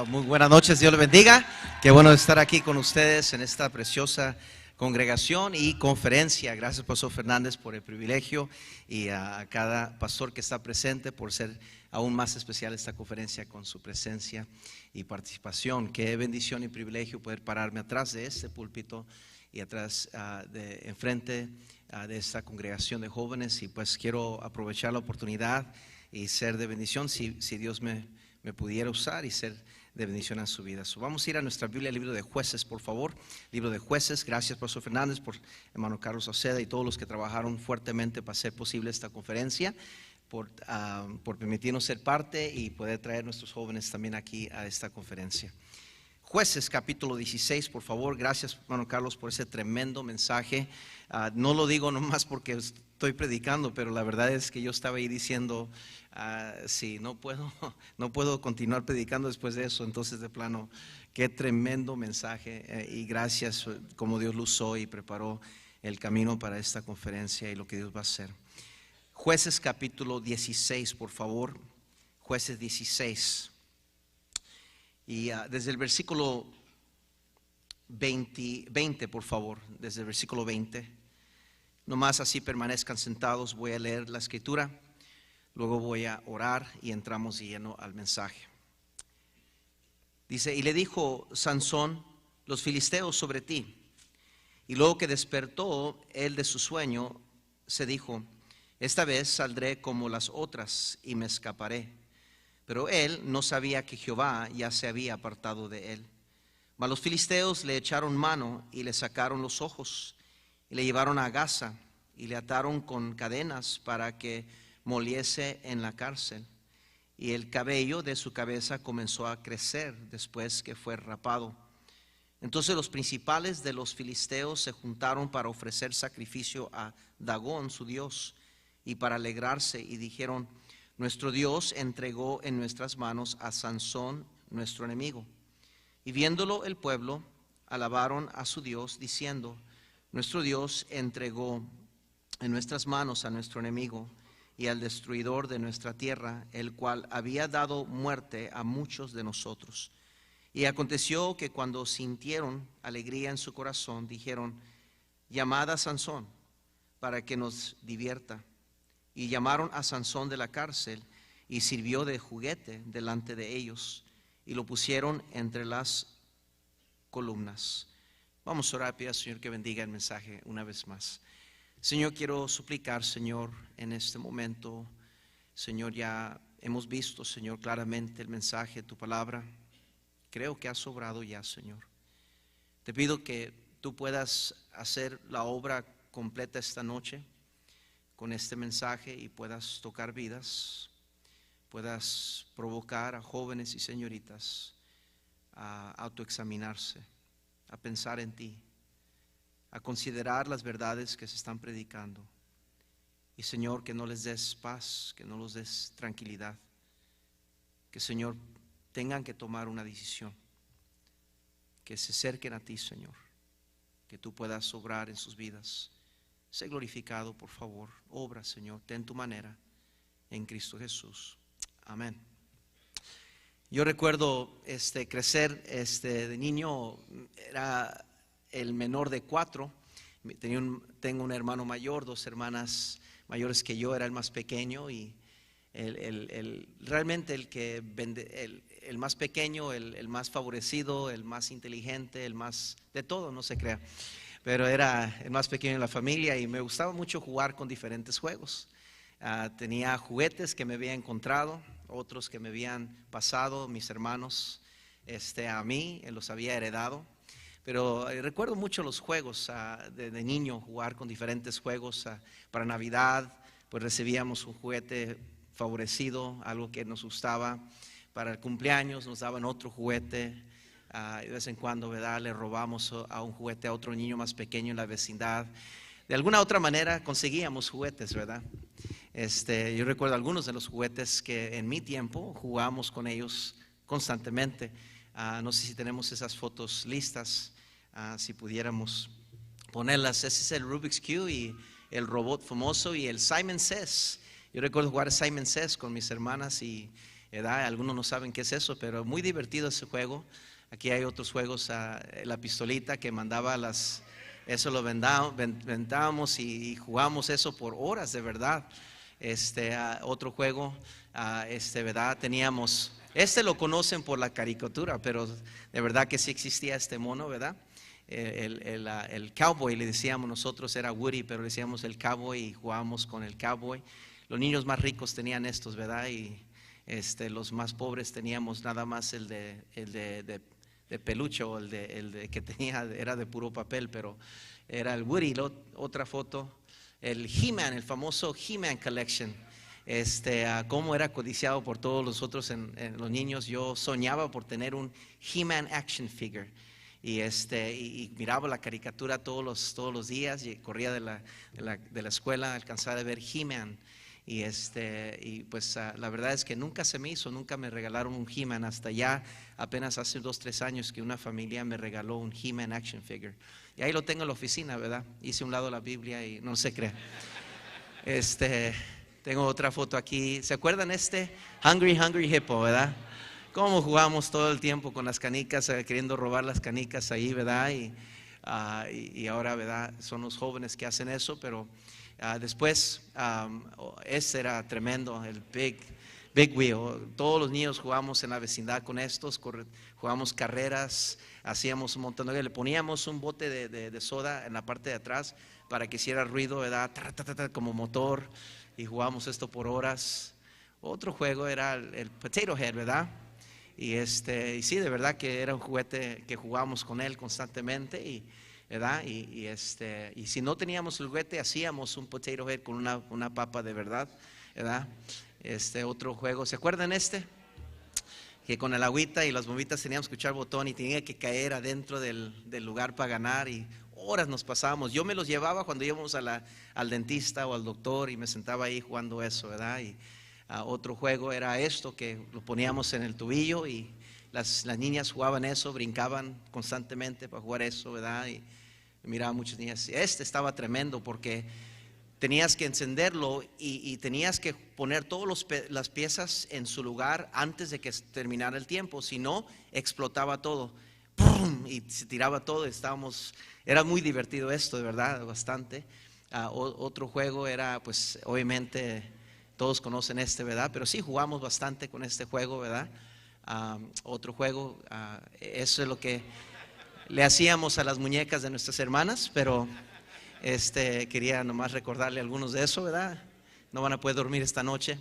Muy buenas noches, Dios les bendiga. Qué bueno estar aquí con ustedes en esta preciosa congregación y conferencia. Gracias, Pastor Fernández, por el privilegio y a cada pastor que está presente por ser aún más especial esta conferencia con su presencia y participación. Qué bendición y privilegio poder pararme atrás de este púlpito y atrás enfrente de esta congregación de jóvenes, y pues quiero aprovechar la oportunidad y ser de bendición si Dios me pudiera usar y ser de bendición a su vida. Vamos a ir a nuestra Biblia, el libro de Jueces, por favor. Libro de Jueces. Gracias, Pastor Fernández, por hermano Carlos Oceda y todos los que trabajaron fuertemente para hacer posible esta conferencia, por permitirnos ser parte y poder traer a nuestros jóvenes también aquí a esta conferencia. Jueces capítulo 16, por favor. Gracias, hermano Carlos, por ese tremendo mensaje. No lo digo nomás porque estoy predicando, pero la verdad es que yo estaba ahí diciendo, sí, no puedo continuar predicando después de eso. Entonces, de plano, qué tremendo mensaje, y gracias como Dios lo usó y preparó el camino para esta conferencia y lo que Dios va a hacer. Jueces capítulo 16, por favor. Jueces 16. Y desde el versículo 20, por favor, desde el versículo 20, nomás así permanezcan sentados. Voy a leer la escritura, luego voy a orar y entramos de lleno al mensaje. Dice: y le dijo Sansón: los filisteos sobre ti. Y luego que despertó él de su sueño, se dijo: esta vez saldré como las otras y me escaparé. Pero él no sabía que Jehová ya se había apartado de él. Mas los filisteos le echaron mano y le sacaron los ojos y le llevaron a Gaza y le ataron con cadenas para que moliese en la cárcel. Y el cabello de su cabeza comenzó a crecer después que fue rapado. Entonces los principales de los filisteos se juntaron para ofrecer sacrificio a Dagón, su dios, y para alegrarse, y dijeron: nuestro Dios entregó en nuestras manos a Sansón, nuestro enemigo. Y viéndolo el pueblo, alabaron a su Dios, diciendo: nuestro Dios entregó en nuestras manos a nuestro enemigo y al destruidor de nuestra tierra, el cual había dado muerte a muchos de nosotros. Y aconteció que cuando sintieron alegría en su corazón, dijeron: llamad a Sansón para que nos divierta. Y llamaron a Sansón de la cárcel, y sirvió de juguete delante de ellos, y lo pusieron entre las columnas. Vamos a orar, pido al Señor que bendiga el mensaje una vez más. Señor, quiero suplicar, Señor, en este momento, Señor, ya hemos visto, Señor, claramente el mensaje de tu palabra. Creo que ha sobrado ya, Señor. Te pido que tú puedas hacer la obra completa esta noche con este mensaje y puedas tocar vidas, puedas provocar a jóvenes y señoritas a autoexaminarse, a pensar en ti, a considerar las verdades que se están predicando. Y Señor, que no les des paz, que no les des tranquilidad, que Señor tengan que tomar una decisión, que se acerquen a ti, Señor, que tú puedas obrar en sus vidas. Sé glorificado, por favor. Obra, Señor, ten tu manera en Cristo Jesús. Amén. Yo recuerdo crecer de niño. Era el menor de 4. Tengo un hermano mayor, 2 hermanas mayores que yo. Era el más pequeño y realmente el más pequeño, el más favorecido, el más inteligente, el más de todo, no se crea. Pero era el más pequeño de la familia y me gustaba mucho jugar con diferentes juegos. Tenía juguetes que me había encontrado, otros que me habían pasado mis hermanos a mí, los había heredado. Pero recuerdo mucho los juegos de niño, jugar con diferentes juegos. Para Navidad pues recibíamos un juguete favorecido, algo que nos gustaba. Para el cumpleaños nos daban otro juguete. De vez en cuando, ¿verdad?, le robamos a un juguete a otro niño más pequeño en la vecindad. De alguna otra manera conseguíamos juguetes, ¿verdad? Yo recuerdo algunos de los juguetes que en mi tiempo jugábamos con ellos constantemente. No sé si tenemos esas fotos listas, si pudiéramos ponerlas. Ese es el Rubik's Cube y el robot famoso y el Simon Says. Yo recuerdo jugar a Simon Says con mis hermanas y ¿verdad? Algunos no saben qué es eso, pero muy divertido ese juego. Aquí hay otros juegos, la pistolita que mandaba eso lo vendábamos y jugamos eso por horas, de verdad. Otro juego, ¿verdad? Teníamos, lo conocen por la caricatura, pero de verdad que sí existía este mono, ¿verdad? El cowboy le decíamos nosotros, era Woody, pero le decíamos el cowboy y jugábamos con el cowboy. Los niños más ricos tenían estos, ¿verdad? Y los más pobres teníamos nada más el de peluche, o el de que tenía, era de puro papel, pero era el Woody. Otra foto, el He-Man, el famoso He-Man Collection. Cómo era codiciado por todos los otros en los niños. Yo soñaba por tener un He-Man action figure. Y miraba la caricatura todos los días y corría de la escuela, alcanzaba a ver He-Man. Pues la verdad es que nunca se me hizo, nunca me regalaron un He-Man, hasta ya apenas hace 2-3 años que una familia me regaló un He-Man action figure. Y ahí lo tengo en la oficina, ¿verdad? Hice un lado la Biblia y no se crea. Tengo otra foto aquí. ¿Se acuerdan Hungry Hippo, verdad? Cómo jugamos todo el tiempo con las canicas, queriendo robar las canicas ahí, ¿verdad? Y ahora, ¿verdad? Son los jóvenes que hacen eso, pero después ese era tremendo, el Big Wheel. Todos los niños jugamos en la vecindad con estos, jugamos carreras, hacíamos un montón le poníamos un bote de soda en la parte de atrás para que hiciera ruido, ¿verdad? Como motor, y jugamos esto por horas. Otro juego era el Potato Head, ¿verdad? Y sí, de verdad que era un juguete que jugábamos con él constantemente, ¿verdad? Y si no teníamos el juguete, hacíamos un Potato Head con una papa de verdad, ¿verdad? Otro juego, ¿se acuerdan que con el agüita y las bombitas teníamos que echar botón y tenía que caer adentro del lugar para ganar, y horas nos pasábamos? Yo me los llevaba cuando íbamos al dentista o al doctor y me sentaba ahí jugando eso, ¿verdad? Y otro juego era que lo poníamos en el tubillo y las niñas jugaban eso, brincaban constantemente para jugar eso, ¿verdad? Y miraba muchas niñas. Estaba tremendo porque tenías que encenderlo y tenías que poner todas las piezas en su lugar antes de que terminara el tiempo, si no, explotaba todo. ¡Pum! Y se tiraba todo. Era muy divertido esto, de verdad, bastante. Otro juego era, pues, obviamente, todos conocen ¿verdad? Pero sí jugamos bastante con este juego, ¿verdad? Otro juego, eso es lo que le hacíamos a las muñecas de nuestras hermanas, pero quería nomás recordarle algunos de eso, ¿verdad? No van a poder dormir esta noche.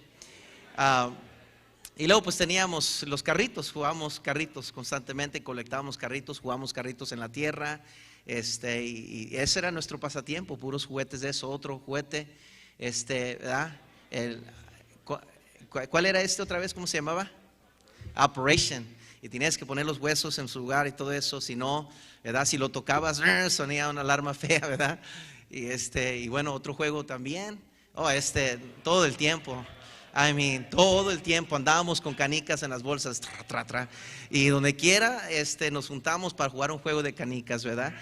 Y luego pues teníamos los carritos, jugábamos carritos constantemente, colectábamos carritos, jugábamos carritos en la tierra, y ese era nuestro pasatiempo, puros juguetes de eso. Otro juguete, ¿verdad? ¿Cuál era otra vez? ¿Cómo se llamaba? Operation. Y tenías que poner los huesos en su lugar y todo eso, si no, ¿verdad? Si lo tocabas, sonía una alarma fea, ¿verdad? Y bueno, otro juego también, todo el tiempo, todo el tiempo andábamos con canicas en las bolsas, y donde quiera, nos juntamos para jugar un juego de canicas, ¿verdad?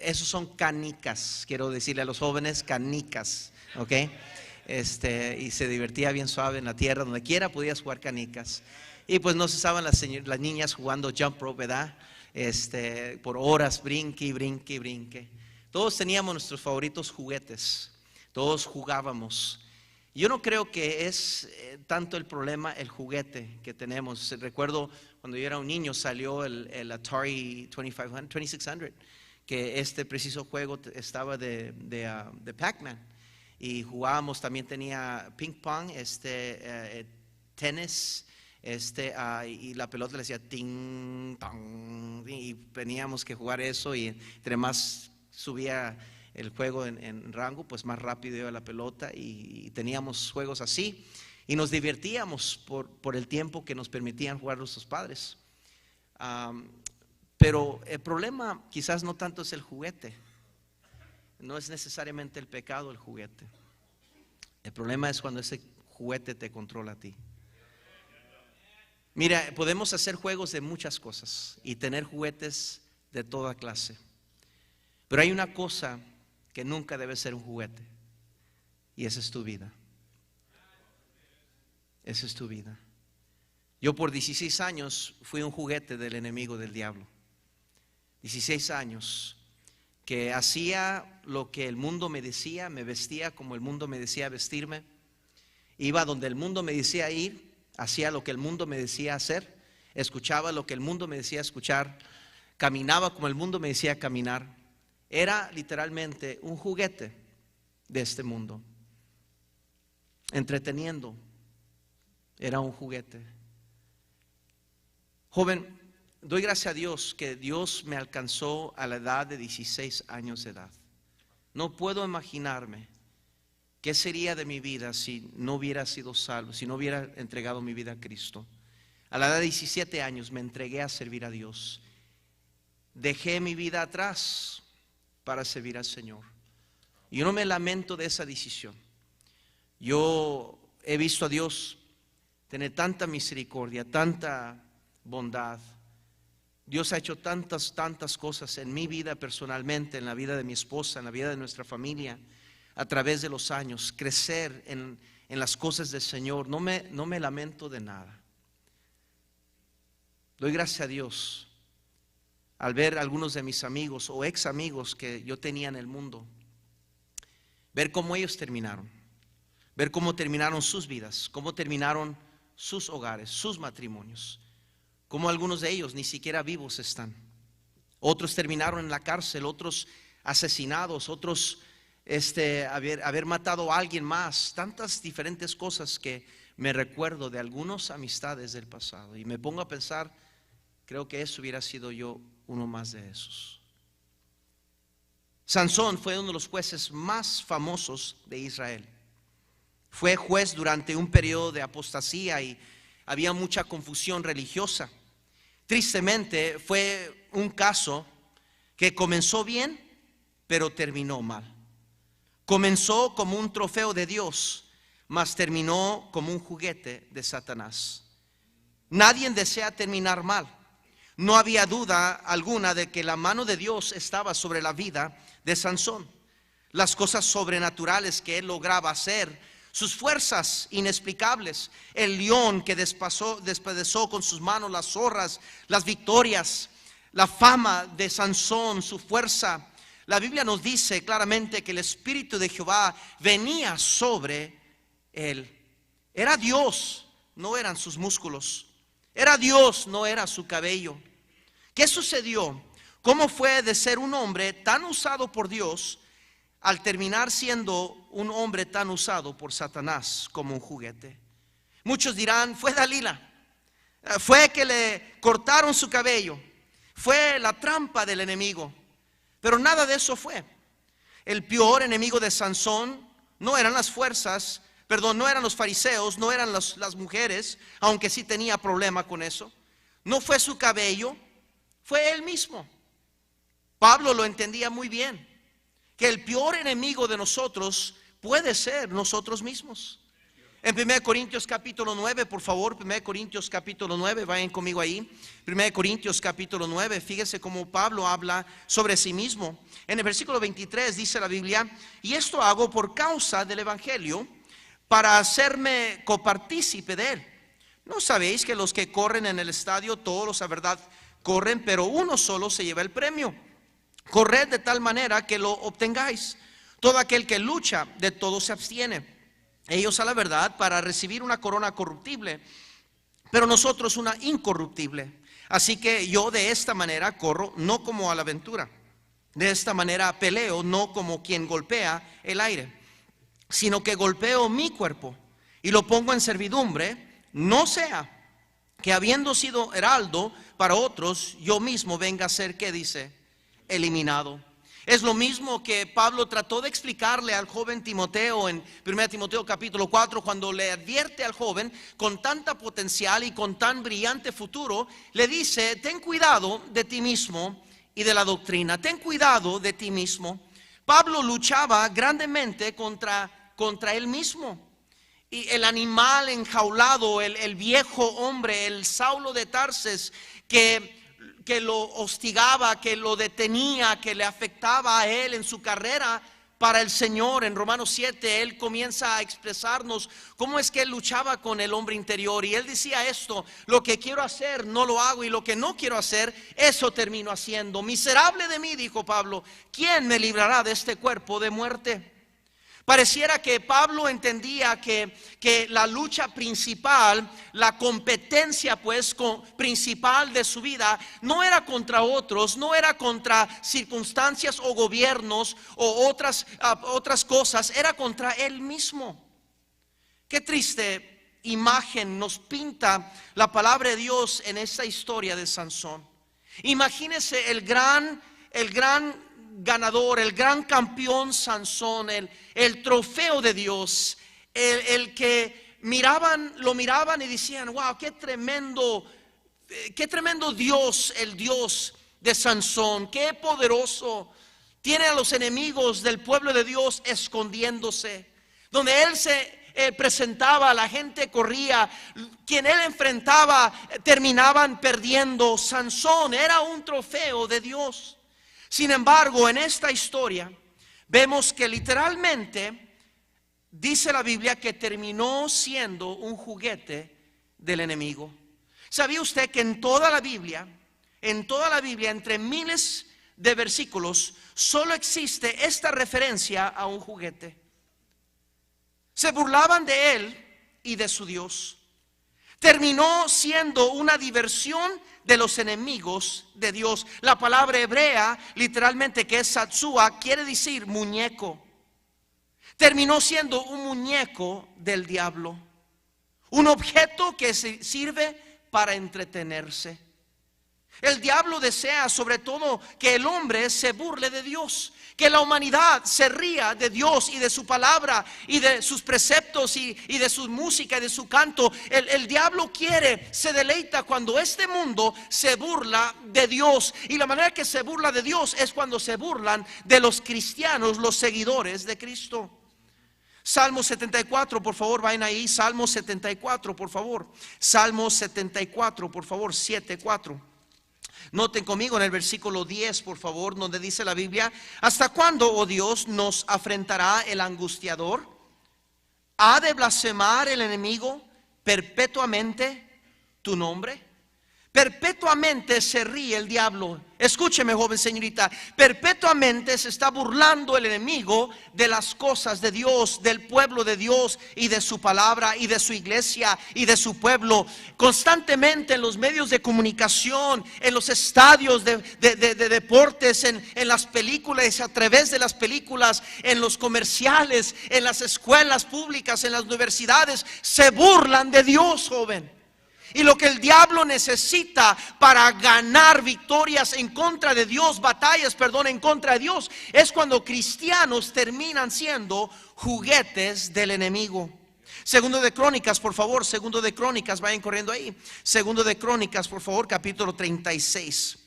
Esos son canicas, quiero decirle a los jóvenes, canicas, ¿ok? Y se divertía bien suave en la tierra, donde quiera podías jugar canicas. Y pues no cesaban las niñas jugando jump rope, ¿verdad? Por horas, brinque. Todos teníamos nuestros favoritos juguetes, todos jugábamos. Yo no creo que es tanto el problema el juguete que tenemos. Recuerdo cuando yo era un niño salió el Atari 2600, que preciso juego estaba de Pac-Man. Y jugábamos, también tenía ping pong, tenis, y la pelota le decía ting, tong, y teníamos que jugar eso, y entre más subía el juego en rango, pues más rápido iba la pelota, y teníamos juegos así, y nos divertíamos por el tiempo que nos permitían jugar nuestros padres. Pero el problema quizás no tanto es el juguete. No es necesariamente el pecado el juguete. El problema es cuando ese juguete te controla a ti. Mira, podemos hacer juegos de muchas cosas y tener juguetes de toda clase. Pero hay una cosa que nunca debe ser un juguete, y esa es tu vida. Esa es tu vida. Yo por 16 años fui un juguete del enemigo del diablo. 16 años que hacía lo que el mundo me decía, me vestía como el mundo me decía vestirme, iba donde el mundo me decía ir, hacía lo que el mundo me decía hacer, escuchaba lo que el mundo me decía escuchar, caminaba como el mundo me decía caminar. Era literalmente un juguete de este mundo. Entreteniendo, era un juguete. Joven, doy gracias a Dios que Dios me alcanzó a la edad de 16 años de edad. No puedo imaginarme qué sería de mi vida si no hubiera sido salvo, si no hubiera entregado mi vida a Cristo. A la edad de 17 años me entregué a servir a Dios. Dejé mi vida atrás para servir al Señor. Yo no me lamento de esa decisión. Yo he visto a Dios tener tanta misericordia, tanta bondad. Dios ha hecho tantas cosas en mi vida personalmente, en la vida de mi esposa, en la vida de nuestra familia, a través de los años, crecer en las cosas del Señor. No me lamento de nada. Doy gracias a Dios al ver a algunos de mis amigos o ex amigos que yo tenía en el mundo, ver cómo ellos terminaron, ver cómo terminaron sus vidas, cómo terminaron sus hogares, sus matrimonios, cómo algunos de ellos ni siquiera vivos están. Otros terminaron en la cárcel, otros asesinados, otros haber matado a alguien más. Tantas diferentes cosas que me recuerdo de algunas amistades del pasado. Y me pongo a pensar, creo que eso hubiera sido yo uno más de esos. Sansón fue uno de los jueces más famosos de Israel. Fue juez durante un periodo de apostasía y había mucha confusión religiosa. Tristemente fue un caso que comenzó bien, pero terminó mal. Comenzó como un trofeo de Dios, mas terminó como un juguete de Satanás. Nadie desea terminar mal. No había duda alguna de que la mano de Dios estaba sobre la vida de Sansón. Las cosas sobrenaturales que él lograba hacer, sus fuerzas inexplicables, el león que despedazó con sus manos las zorras, las victorias, la fama de Sansón, su fuerza. La Biblia nos dice claramente que el Espíritu de Jehová venía sobre él. Era Dios, no eran sus músculos. Era Dios, no era su cabello. ¿Qué sucedió? ¿Cómo fue de ser un hombre tan usado por Dios al terminar siendo un hombre tan usado por Satanás como un juguete? Muchos dirán, fue Dalila, fue que le cortaron su cabello, fue la trampa del enemigo. Pero nada de eso fue. El peor enemigo de Sansón no eran las fuerzas, no eran los fariseos, no eran las mujeres, aunque sí tenía problema con eso. No fue su cabello, fue él mismo. Pablo lo entendía muy bien, que el peor enemigo de nosotros puede ser nosotros mismos. En 1 Corintios capítulo 9, por favor, 1 Corintios capítulo 9, vayan conmigo ahí. 1 Corintios capítulo 9, fíjese cómo Pablo habla sobre sí mismo. En el versículo 23 dice la Biblia: y esto hago por causa del evangelio, para hacerme copartícipe de él. ¿No sabéis que los que corren en el estadio, todos a verdad corren, pero uno solo se lleva el premio? Corred de tal manera que lo obtengáis. Todo aquel que lucha, de todo se abstiene. Ellos a la verdad para recibir una corona corruptible, pero nosotros una incorruptible. Así que yo de esta manera corro, no como a la aventura. De esta manera peleo, no como quien golpea el aire, sino que golpeo mi cuerpo y lo pongo en servidumbre, no sea que habiendo sido heraldo para otros, yo mismo venga a ser, ¿qué dice? Eliminado. Es lo mismo que Pablo trató de explicarle al joven Timoteo en 1 Timoteo capítulo 4, cuando le advierte al joven con tanta potencial y con tan brillante futuro. Le dice: ten cuidado de ti mismo y de la doctrina, ten cuidado de ti mismo. Pablo luchaba grandemente contra él mismo. Y el animal enjaulado, el viejo hombre, el Saulo de Tarses, que lo hostigaba, que lo detenía, que le afectaba a él en su carrera, para el Señor. En Romanos 7 él comienza a expresarnos cómo es que él luchaba con el hombre interior, y él decía esto: lo que quiero hacer no lo hago, y lo que no quiero hacer, eso termino haciendo. Miserable de mí, dijo Pablo, ¿quién me librará de este cuerpo de muerte? Pareciera que Pablo entendía que la lucha principal, la competencia principal de su vida no era contra otros, no era contra circunstancias o gobiernos o otras cosas, era contra él mismo. Qué triste imagen nos pinta la palabra de Dios en esta historia de Sansón. Imagínese el gran ganador, el gran campeón Sansón, el trofeo de Dios, el que lo miraban y decían: wow, qué tremendo Dios, el Dios de Sansón, qué poderoso. Tiene a los enemigos del pueblo de Dios escondiéndose. Donde él se presentaba, la gente corría. Quien él enfrentaba terminaban perdiendo. Sansón era un trofeo de Dios. Sin embargo, en esta historia vemos que literalmente dice la Biblia que terminó siendo un juguete del enemigo. ¿Sabía usted que en toda la Biblia, entre miles de versículos, solo existe esta referencia a un juguete? Se burlaban de él y de su Dios. Terminó siendo una diversión de los enemigos de Dios. La palabra hebrea, literalmente, que es satsua, quiere decir muñeco. Terminó siendo un muñeco del diablo, un objeto que sirve para entretenerse. El diablo desea sobre todo que el hombre se burle de Dios, que la humanidad se ría de Dios y de su palabra y de sus preceptos y de su música y de su canto. El diablo se deleita cuando este mundo se burla de Dios, y la manera que se burla de Dios es cuando se burlan de los cristianos, los seguidores de Cristo. Salmo 74, por favor, vayan ahí. Salmo 74, por favor. Salmo 74, por favor, 7:4. Noten conmigo en el versículo 10, por favor, donde dice la Biblia: ¿hasta cuándo, oh Dios, nos afrentará el angustiador? ¿Ha de blasfemar el enemigo perpetuamente tu nombre? Perpetuamente se ríe el diablo. Escúcheme, joven señorita, perpetuamente se está burlando el enemigo de las cosas de Dios, del pueblo de Dios y de su palabra y de su iglesia y de su pueblo. Constantemente en los medios de comunicación, en los estadios de deportes, en las películas, a través de las películas, en los comerciales, en las escuelas públicas, en las universidades, se burlan de Dios, joven. Y lo que el diablo necesita para ganar victorias en contra de Dios, batallas, en contra de Dios, es cuando cristianos terminan siendo juguetes del enemigo. Segundo de Crónicas, por favor, Segundo de Crónicas, vayan corriendo ahí. Segundo de Crónicas, por favor, capítulo 36.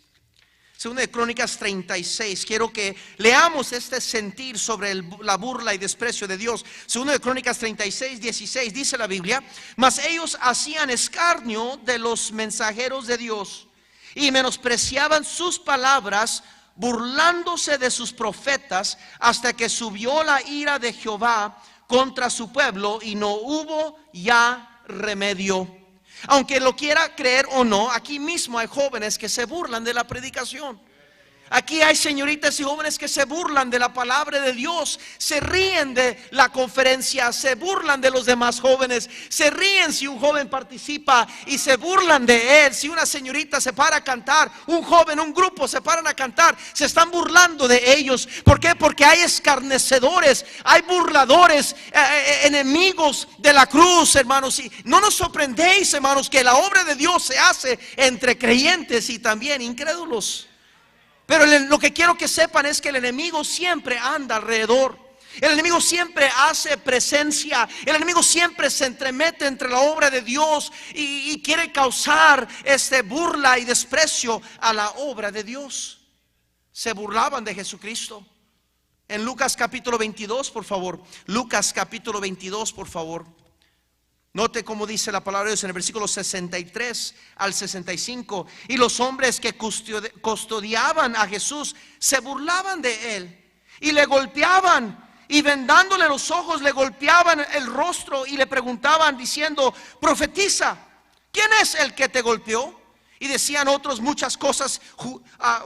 Segundo de Crónicas 36. Quiero que leamos este sentir sobre la burla y desprecio de Dios. Segundo de Crónicas 36, 16. Dice la Biblia: mas ellos hacían escarnio de los mensajeros de Dios y menospreciaban sus palabras, burlándose de sus profetas, hasta que subió la ira de Jehová contra su pueblo y no hubo ya remedio. Aunque lo quiera creer o no, aquí mismo hay jóvenes que se burlan de la predicación. Aquí hay señoritas y jóvenes que se burlan de la palabra de Dios, se ríen de la conferencia, se burlan de los demás jóvenes, se ríen si un joven participa y se burlan de él. Si una señorita se para a cantar, un joven, un grupo se paran a cantar, se están burlando de ellos. ¿Por qué? Porque hay escarnecedores, hay burladores, enemigos de la cruz, hermanos. Y no nos sorprendéis, hermanos, que la obra de Dios se hace entre creyentes y también incrédulos. Pero lo que quiero que sepan es que el enemigo siempre anda alrededor. El enemigo siempre hace presencia. El enemigo siempre se entremete entre la obra de Dios y quiere causar burla y desprecio a la obra de Dios. Se burlaban de Jesucristo. En Lucas capítulo 22, por favor. Lucas capítulo 22, por favor. Note cómo dice la palabra de Dios en el versículo 63 al 65. Y los hombres que custodiaban a Jesús se burlaban de él y le golpeaban y vendándole los ojos le golpeaban el rostro y le preguntaban diciendo: profetiza, ¿quién es el que te golpeó? Y decían otros muchas cosas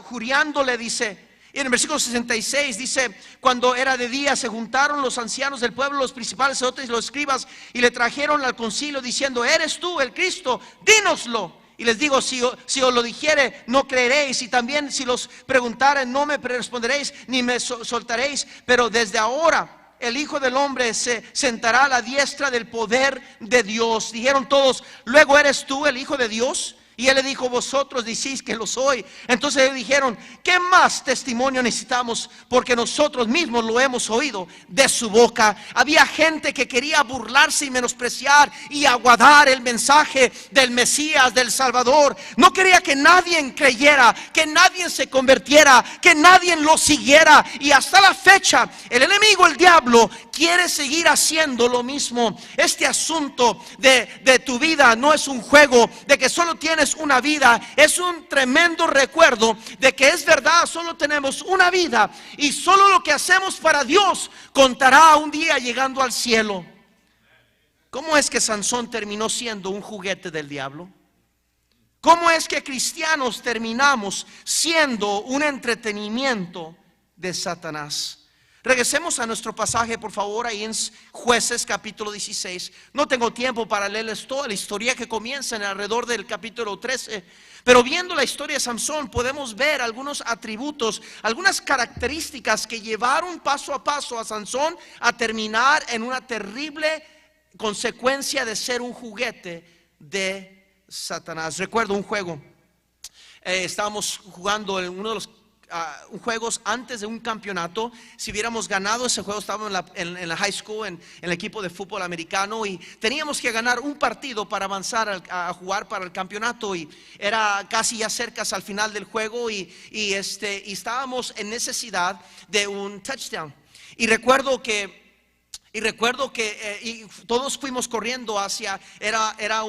juriándole, dice. Y en el versículo 66 dice: cuando era de día se juntaron los ancianos del pueblo, los principales sacerdotes y los escribas, y le trajeron al concilio diciendo: ¿eres tú el Cristo? Dínoslo. Y les digo, si os lo dijere, no creeréis, y también si los preguntaren, no me responderéis, ni me soltaréis. Pero desde ahora el Hijo del Hombre se sentará a la diestra del poder de Dios. Dijeron todos: ¿luego eres tú el Hijo de Dios? Y él le dijo: vosotros decís que lo soy. Entonces le dijeron: ¿qué más testimonio necesitamos? Porque nosotros mismos lo hemos oído de su boca. Había gente que quería burlarse y menospreciar y aguadar el mensaje del Mesías, del Salvador. No quería que nadie creyera, que nadie se convirtiera, que nadie lo siguiera. Y hasta la fecha el enemigo, el diablo, quiere seguir haciendo lo mismo. Este asunto de tu vida no es un juego, de que solo tienes una vida. Es un tremendo recuerdo de que es verdad, solo tenemos una vida, y solo lo que hacemos para Dios contará un día llegando al cielo. ¿Cómo es que Sansón terminó siendo un juguete del diablo? ¿Cómo es que cristianos terminamos siendo un entretenimiento de Satanás? Regresemos a nuestro pasaje, por favor, ahí en Jueces capítulo 16. No tengo tiempo para leerles toda la historia que comienza en alrededor del capítulo 13. Pero viendo la historia de Sansón podemos ver algunos atributos, algunas características que llevaron paso a paso a Sansón a terminar en una terrible consecuencia de ser un juguete de Satanás. Recuerdo un juego. Estábamos jugando en uno de los juegos antes de un campeonato. Si hubiéramos ganado ese juego, estábamos en la high school, en el equipo de fútbol americano, y teníamos que ganar un partido para avanzar a jugar para el campeonato. Y era casi ya cerca al final del juego, y estábamos en necesidad de un touchdown. Y recuerdo que todos fuimos corriendo hacia, era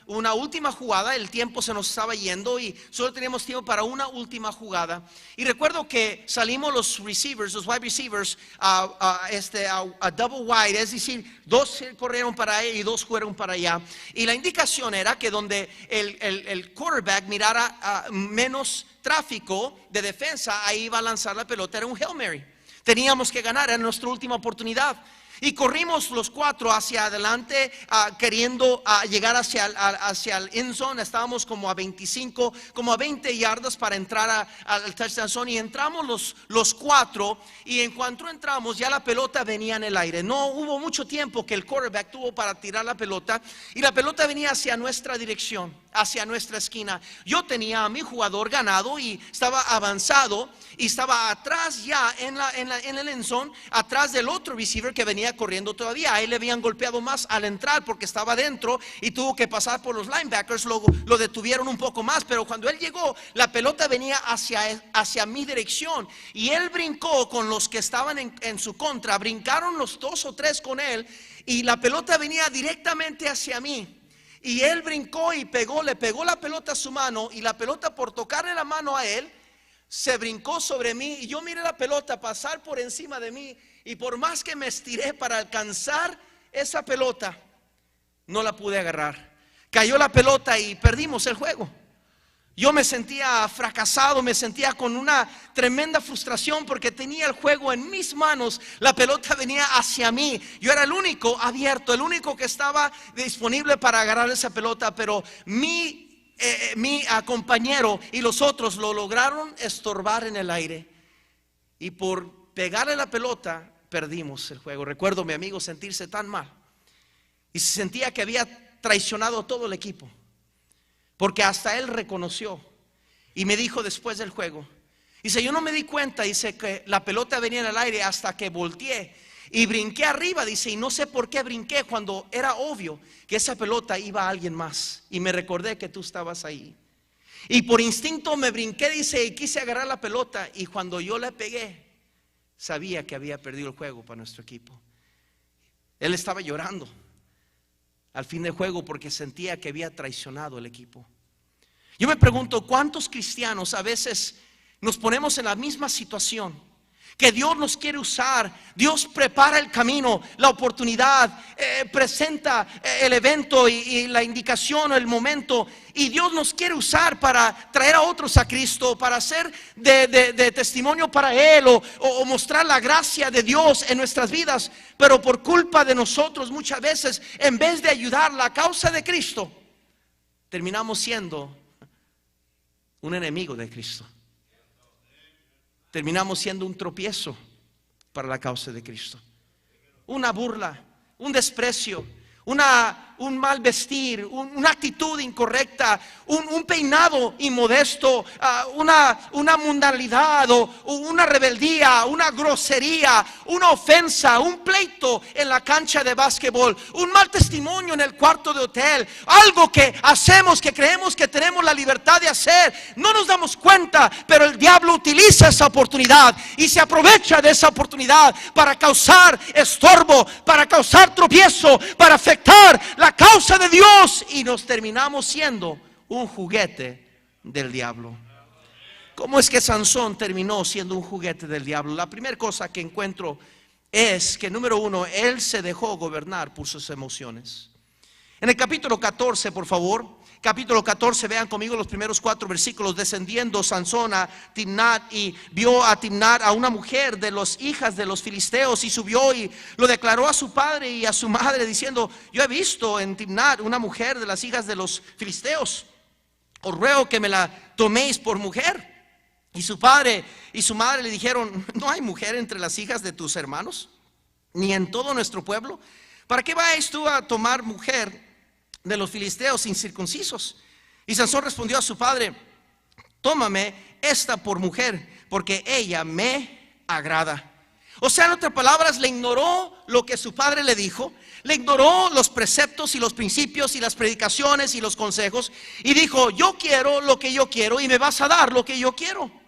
una última jugada. El tiempo se nos estaba yendo y solo teníamos tiempo para una última jugada. Y recuerdo que salimos los receivers, los wide receivers, a double wide, es decir, dos corrieron para allá y dos fueron para allá. Y la indicación era que donde el quarterback mirara menos tráfico de defensa, ahí iba a lanzar la pelota. Era un Hail Mary. Teníamos que ganar, era nuestra última oportunidad. Y corrimos los cuatro hacia adelante, queriendo llegar hacia el end zone. Estábamos como a 25, como a 20 yardas para entrar al touchdown zone. Y entramos los cuatro, y en cuanto entramos ya la pelota venía en el aire. No hubo mucho tiempo que el quarterback tuvo para tirar la pelota, y la pelota venía hacia nuestra dirección, hacia nuestra esquina. Yo tenía a mi jugador ganado y estaba avanzado, y estaba atrás ya en el end zone, atrás del otro receiver que venía corriendo todavía. A él le habían golpeado más al entrar porque estaba dentro y tuvo que pasar por los linebackers. Lo detuvieron un poco más, pero cuando él llegó, la pelota venía hacia mi dirección, y él brincó con los que estaban en su contra. Brincaron los dos o tres con él, y la pelota venía directamente hacia mí. Y él brincó y le pegó la pelota a su mano, y la pelota, por tocarle la mano a él, se brincó sobre mí. Y yo miré la pelota pasar por encima de mí, y por más que me estiré para alcanzar esa pelota, no la pude agarrar. Cayó la pelota y perdimos el juego. Yo me sentía fracasado, me sentía con una tremenda frustración porque tenía el juego en mis manos. La pelota venía hacia mí. Yo era el único abierto, el único que estaba disponible para agarrar esa pelota, pero mi compañero y los otros lo lograron estorbar en el aire, y por pegarle la pelota perdimos el juego. Recuerdo a mi amigo sentirse tan mal, y se sentía que había traicionado a todo el equipo, porque hasta él reconoció y me dijo después del juego, dice: yo no me di cuenta, dice, que la pelota venía en el aire hasta que volteé y brinqué arriba, dice, y no sé por qué brinqué cuando era obvio que esa pelota iba a alguien más, y me recordé que tú estabas ahí, y por instinto me brinqué, dice, y quise agarrar la pelota, y cuando yo le pegué, sabía que había perdido el juego para nuestro equipo. Él estaba llorando al fin del juego porque sentía que había traicionado el equipo. Yo me pregunto, ¿cuántos cristianos a veces nos ponemos en la misma situación? que Dios nos quiere usar. Dios prepara el camino, la oportunidad, presenta el evento y la indicación o el momento, y Dios nos quiere usar para traer a otros a Cristo, para hacer de testimonio para Él, o mostrar la gracia de Dios en nuestras vidas. Pero por culpa de nosotros, muchas veces, en vez de ayudar la causa de Cristo, terminamos siendo un enemigo de Cristo. Terminamos siendo un tropiezo para la causa de Cristo, una burla, un desprecio, un mal vestir, una actitud incorrecta, un peinado inmodesto, una mundanalidad o una rebeldía, una grosería, una ofensa, un pleito en la cancha de básquetbol, un mal testimonio en el cuarto de hotel, algo que hacemos que creemos que tenemos la libertad de hacer, no nos damos cuenta, pero el diablo utiliza esa oportunidad y se aprovecha de esa oportunidad para causar estorbo, para causar tropiezo, para afectar la causa de Dios, y nos terminamos siendo un juguete del diablo. ¿Cómo es que Sansón terminó siendo un juguete del diablo? La primera cosa que encuentro es que, número uno, él se dejó gobernar por sus emociones. En el capítulo 14, por favor, capítulo 14, vean conmigo los primeros 4 versículos. Descendiendo Sansón a Timnat, y vio a Timnat, a una mujer de las hijas de los filisteos, y subió y lo declaró a su padre y a su madre, diciendo: yo he visto en Timnat una mujer de las hijas de los filisteos, os ruego que me la toméis por mujer. Y su padre y su madre le dijeron: no hay mujer entre las hijas de tus hermanos, ni en todo nuestro pueblo. ¿Para qué vais tú a tomar mujer de los filisteos incircuncisos? Y Sansón respondió a su padre: tómame esta por mujer, porque ella me agrada. O sea, en otras palabras, le ignoró lo que su padre le dijo, le ignoró los preceptos y los principios y las predicaciones y los consejos, y dijo: yo quiero lo que yo quiero y me vas a dar lo que yo quiero.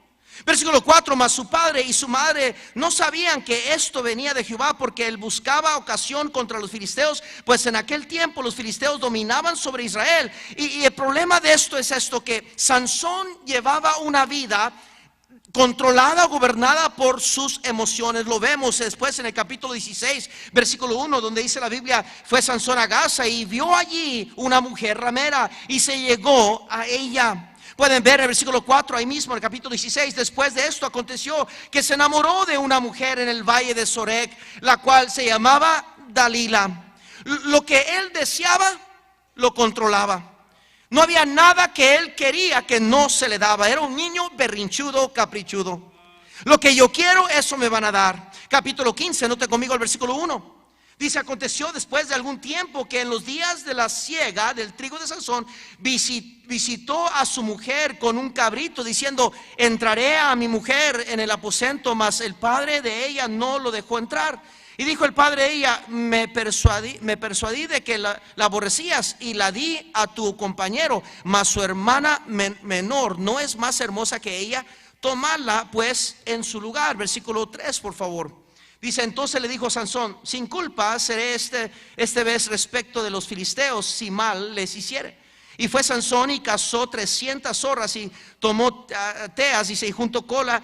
Versículo 4: mas su padre y su madre no sabían que esto venía de Jehová, porque él buscaba ocasión contra los filisteos, pues en aquel tiempo los filisteos dominaban sobre Israel. Y el problema de esto es esto, que Sansón llevaba una vida controlada, gobernada por sus emociones. Lo vemos después en el capítulo 16, versículo 1, donde dice la Biblia: fue Sansón a Gaza y vio allí una mujer ramera y se llegó a ella. Pueden ver el versículo 4 ahí mismo, en el capítulo 16. Después de esto aconteció que se enamoró de una mujer en el valle de Sorek, la cual se llamaba Dalila. Lo que él deseaba, lo controlaba. No había nada que él quería que no se le daba. Era un niño berrinchudo, caprichudo. Lo que yo quiero, eso me van a dar. Capítulo 15, note conmigo el versículo 1. Dice: aconteció después de algún tiempo que en los días de la siega del trigo de Sansón visitó a su mujer con un cabrito, diciendo: entraré a mi mujer en el aposento. Mas el padre de ella no lo dejó entrar. Y dijo el padre de ella: me persuadí de que la aborrecías y la di a tu compañero, mas su hermana menor no es más hermosa que ella, tomadla pues en su lugar. Versículo 3, por favor. Dice: entonces le dijo Sansón: sin culpa seré este vez respecto de los filisteos, si mal les hiciere. Y fue Sansón y cazó 300 zorras y tomó teas, y se juntó cola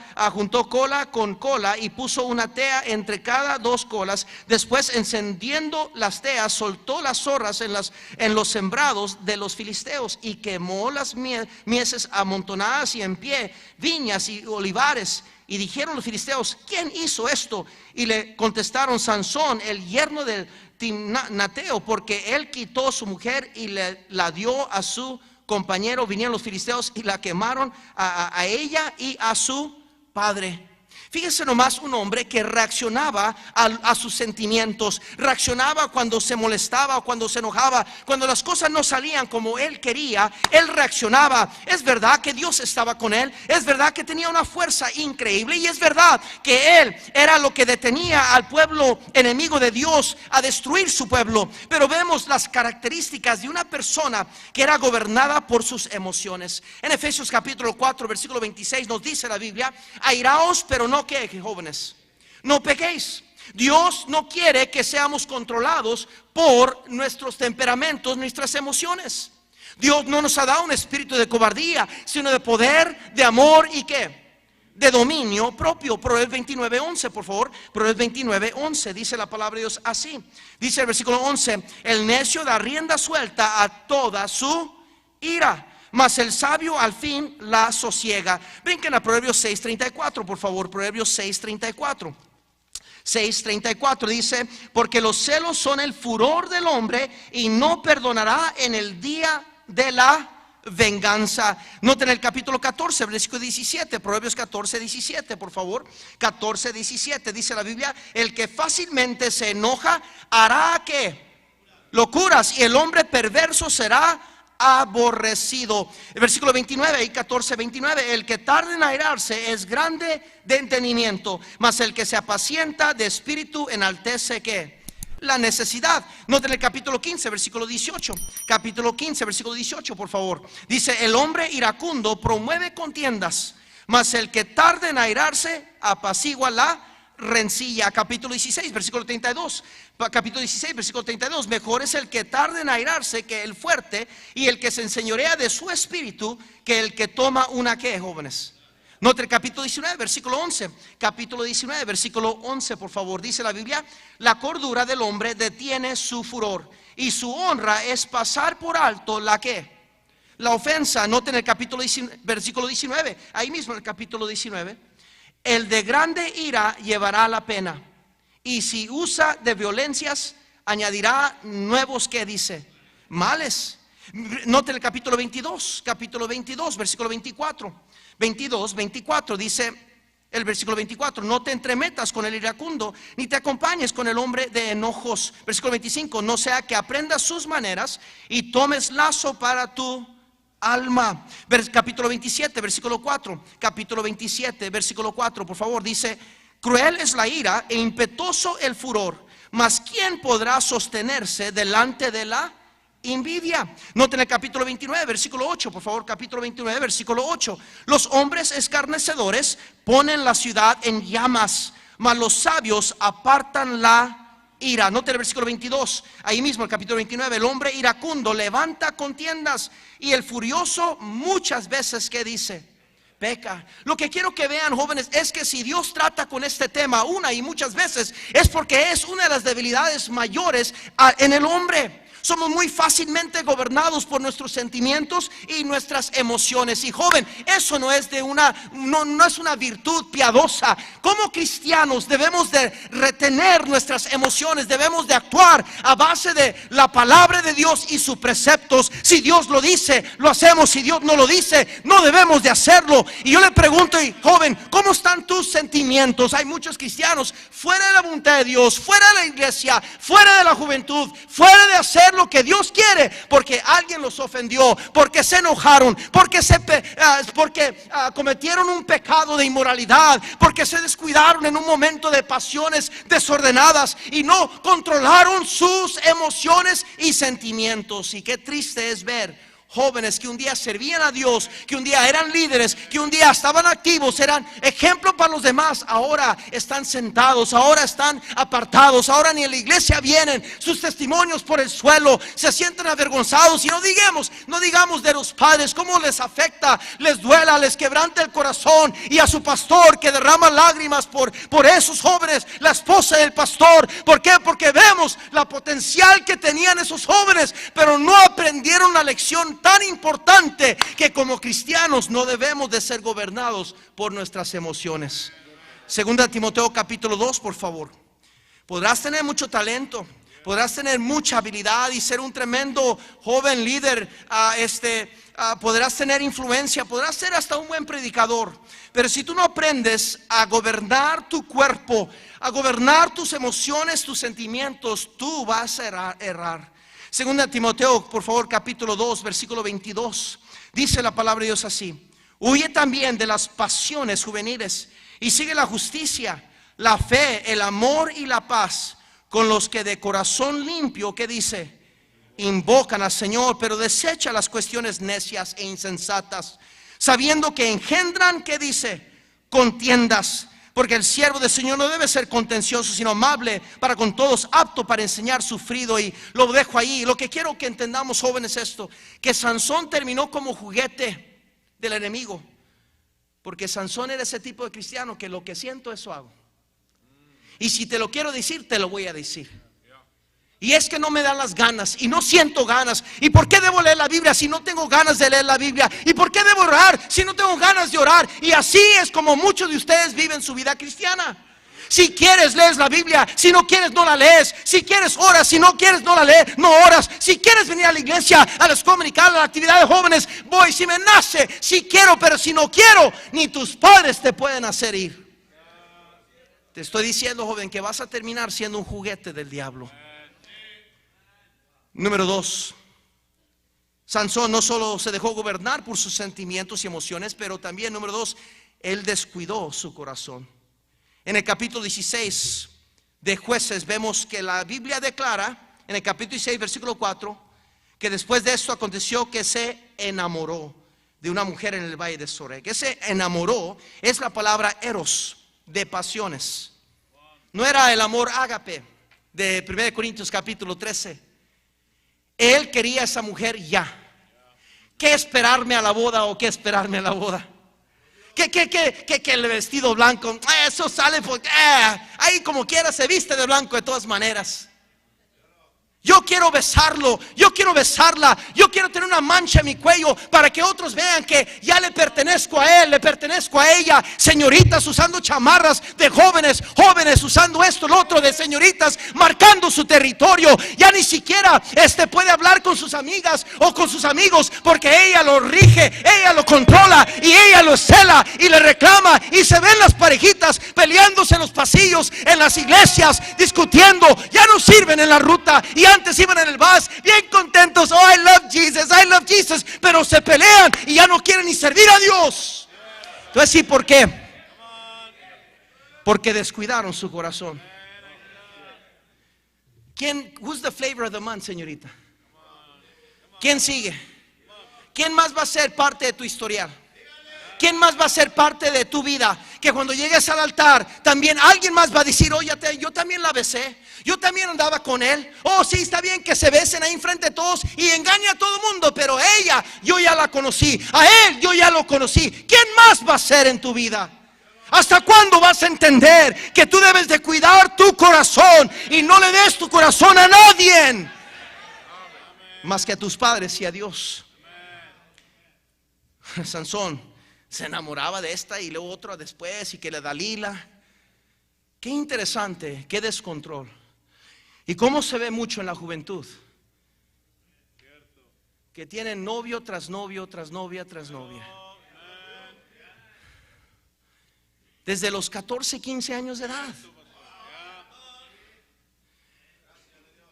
con cola, y puso una tea entre cada 2 colas. Después, encendiendo las teas, soltó las zorras en los sembrados de los filisteos, y quemó las mieses amontonadas y en pie, viñas y olivares. Y dijeron los filisteos: ¿quién hizo esto? Y le contestaron: Sansón, el yerno del Timnateo, porque él quitó su mujer y la dio a su compañero. Vinieron los filisteos y la quemaron a ella y a su padre. Fíjense nomás, un hombre que reaccionaba a sus sentimientos, reaccionaba cuando se molestaba o cuando se enojaba, cuando las cosas no salían como él quería, él reaccionaba. Es verdad que Dios estaba con él, es verdad que tenía una fuerza increíble, y es verdad que él era lo que detenía al pueblo enemigo de Dios a destruir su pueblo. Pero vemos las características de una persona que era gobernada por sus emociones. En Efesios capítulo 4, versículo 26 nos dice la Biblia: airaos, pero no que, jóvenes, no pequéis. Dios no quiere que seamos controlados por nuestros temperamentos, nuestras emociones. Dios no nos ha dado un espíritu de cobardía, sino de poder, de amor y ¿qué? de dominio propio. Proverbios 29:11, por favor. Proverbios 29:11, dice la palabra de Dios así. Dice el versículo 11: el necio da rienda suelta a toda su ira, mas el sabio al fin la sosiega. Brinquen a Proverbios 6:34, por favor. Proverbios 6:34. 6:34 dice: porque los celos son el furor del hombre, y no perdonará en el día de la venganza. Noten el capítulo 14, versículo 17. Proverbios 14:17, por favor. 14:17 dice la Biblia: el que fácilmente se enoja hará ¿qué? Locuras, y el hombre perverso será aborrecido. El versículo 29 y 14:29: el que tarda en airarse es grande de entendimiento, mas el que se apacienta de espíritu enaltece ¿qué? La necesidad. Noten el capítulo 15, versículo 18. Capítulo 15, versículo 18, por favor. Dice: el hombre iracundo promueve contiendas, mas el que tarda en airarse apacigua la rencilla. Capítulo 16, versículo 32. Capítulo 16, versículo 32: mejor es el que tarda en airarse que el fuerte, y el que se enseñorea de su espíritu que el que toma una ¿qué, jóvenes? Note el capítulo 19, versículo 11. Capítulo 19, versículo 11, por favor. Dice la Biblia: la cordura del hombre detiene su furor, y su honra es pasar por alto la ¿qué? La ofensa. Noten el capítulo 19, versículo 19. Ahí mismo en el capítulo 19: el de grande ira llevará la pena, y si usa de violencias añadirá nuevos ¿qué dice? Males. Noten el capítulo 22, versículo 24. 24 dice el versículo 24: no te entremetas con el iracundo, ni te acompañes con el hombre de enojos. Versículo 25: no sea que aprendas sus maneras y tomes lazo para tu alma. Capítulo 27, versículo 4. Capítulo 27, versículo 4, por favor. Dice: cruel es la ira e impetuoso el furor, mas ¿quién podrá sostenerse delante de la envidia? Noten el capítulo 29, versículo 8, por favor. Capítulo 29, versículo 8: los hombres escarnecedores ponen la ciudad en llamas, mas los sabios apartan la ira. Noten el versículo 22, ahí mismo el capítulo 29: el hombre iracundo levanta contiendas, y el furioso muchas veces ¿qué dice? Peca. Lo que quiero que vean, jóvenes, es que si Dios trata con este tema una y muchas veces, es porque es una de las debilidades mayores en el hombre. Somos muy fácilmente gobernados por nuestros sentimientos y nuestras emociones. Y joven, eso no es no es una virtud piadosa. Como cristianos debemos de retener nuestras emociones, debemos de actuar a base de la palabra de Dios y sus preceptos. Si Dios lo dice, lo hacemos. Si Dios no lo dice, no debemos de hacerlo. Y yo le pregunto, joven, ¿cómo están tus sentimientos? Hay muchos cristianos fuera de la voluntad de Dios, fuera de la iglesia, fuera de la juventud, fuera de hacer lo que Dios quiere, porque alguien los ofendió, porque se enojaron, porque cometieron un pecado de inmoralidad, porque se descuidaron en un momento de pasiones desordenadas y no controlaron sus emociones y sentimientos. Y qué triste es ver jóvenes que un día servían a Dios, que un día eran líderes, que un día estaban activos, eran ejemplo para los demás, ahora están sentados, ahora están apartados, ahora ni en la iglesia vienen, sus testimonios por el suelo, se sienten avergonzados. Y no digamos de los padres, cómo les afecta, les duela, les quebranta el corazón, y a su pastor que derrama lágrimas por esos jóvenes, la esposa del pastor. ¿Por qué? Porque vemos la potencial que tenían esos jóvenes, pero no aprendieron la lección tan importante, que como cristianos no debemos de ser gobernados por nuestras emociones. Segunda Timoteo capítulo 2, por favor. Podrás tener mucho talento, podrás tener mucha habilidad y ser un tremendo joven líder, podrás tener influencia, podrás ser hasta un buen predicador, pero si tú no aprendes a gobernar tu cuerpo, a gobernar tus emociones, tus sentimientos, tú vas a errar. Segunda Timoteo, por favor, capítulo 2, versículo 22. Dice la palabra de Dios así: huye también de las pasiones juveniles y sigue la justicia, la fe, el amor y la paz con los que de corazón limpio, ¿qué dice? Invocan al Señor, pero desecha las cuestiones necias e insensatas, sabiendo que engendran, ¿qué dice? Contiendas. Porque el siervo del Señor no debe ser contencioso, sino amable para con todos, apto para enseñar, sufrido. Y lo dejo ahí. Lo que quiero que entendamos, jóvenes, es esto: que Sansón terminó como juguete del enemigo. Porque Sansón era ese tipo de cristiano que lo que siento, eso hago. Y si te lo quiero decir, te lo voy a decir. Y es que no me dan las ganas y no siento ganas. ¿Y por qué debo leer la Biblia si no tengo ganas de leer la Biblia? ¿Y por qué debo orar si no tengo ganas de orar? Y así es como muchos de ustedes viven su vida cristiana. Si quieres, lees la Biblia. Si no quieres, no la lees. Si quieres, oras. Si no quieres, no la lees, no oras. Si quieres venir a la iglesia, a las comunicadas, a la actividad de jóvenes, voy si me nace. Si quiero, pero si no quiero, ni tus padres te pueden hacer ir. Te estoy diciendo, joven, que vas a terminar siendo un juguete del diablo. Número 2. Sansón no solo se dejó gobernar por sus sentimientos y emociones, pero también, número 2, él descuidó su corazón. En el capítulo 16 de Jueces vemos que la Biblia declara, en el capítulo 16, versículo 4, que después de esto aconteció que se enamoró de una mujer en el valle de Sorek. Ese enamoró es la palabra eros, de pasiones. No era el amor ágape de 1 Corintios capítulo 13. Él quería a esa mujer ya. ¿Qué esperarme a la boda o qué esperarme a la boda? Que el vestido blanco, eso sale porque ahí como quiera se viste de blanco de todas maneras. Yo quiero besarlo, yo quiero besarla, yo quiero tener una mancha en mi cuello para que otros vean que ya le pertenezco a él, le pertenezco a ella. Señoritas usando chamarras de jóvenes, jóvenes usando esto, lo otro de señoritas, marcando su territorio. Ya ni siquiera puede hablar con sus amigas o con sus amigos, porque ella lo rige, ella lo controla y ella lo cela y le reclama. Y se ven las parejitas peleándose en los pasillos, en las iglesias, discutiendo. Ya no sirven en la ruta y antes iban en el bus bien contentos. Oh, I love Jesus, pero se pelean y ya no quieren ni servir a Dios. Entonces, sí, ¿por qué? Porque descuidaron su corazón. Who's the flavor of the month, señorita? ¿Quién sigue? ¿Quién más va a ser parte de tu historial? ¿Quién más va a ser parte de tu vida? Que cuando llegues al altar, también alguien más va a decir: oye, yo también la besé, yo también andaba con él. Oh, sí, está bien que se besen ahí enfrente de todos y engañe a todo el mundo, pero ella, yo ya la conocí. A él, yo ya lo conocí. ¿Quién más va a ser en tu vida? ¿Hasta cuándo vas a entender que tú debes de cuidar tu corazón y no le des tu corazón a nadie más que a tus padres y a Dios? Sansón se enamoraba de esta y luego otra después, y que la Dalila. Qué interesante, qué descontrol. Y cómo se ve mucho en la juventud, que tienen novio tras novio, tras novia, tras novia. Desde los 14, 15 años de edad.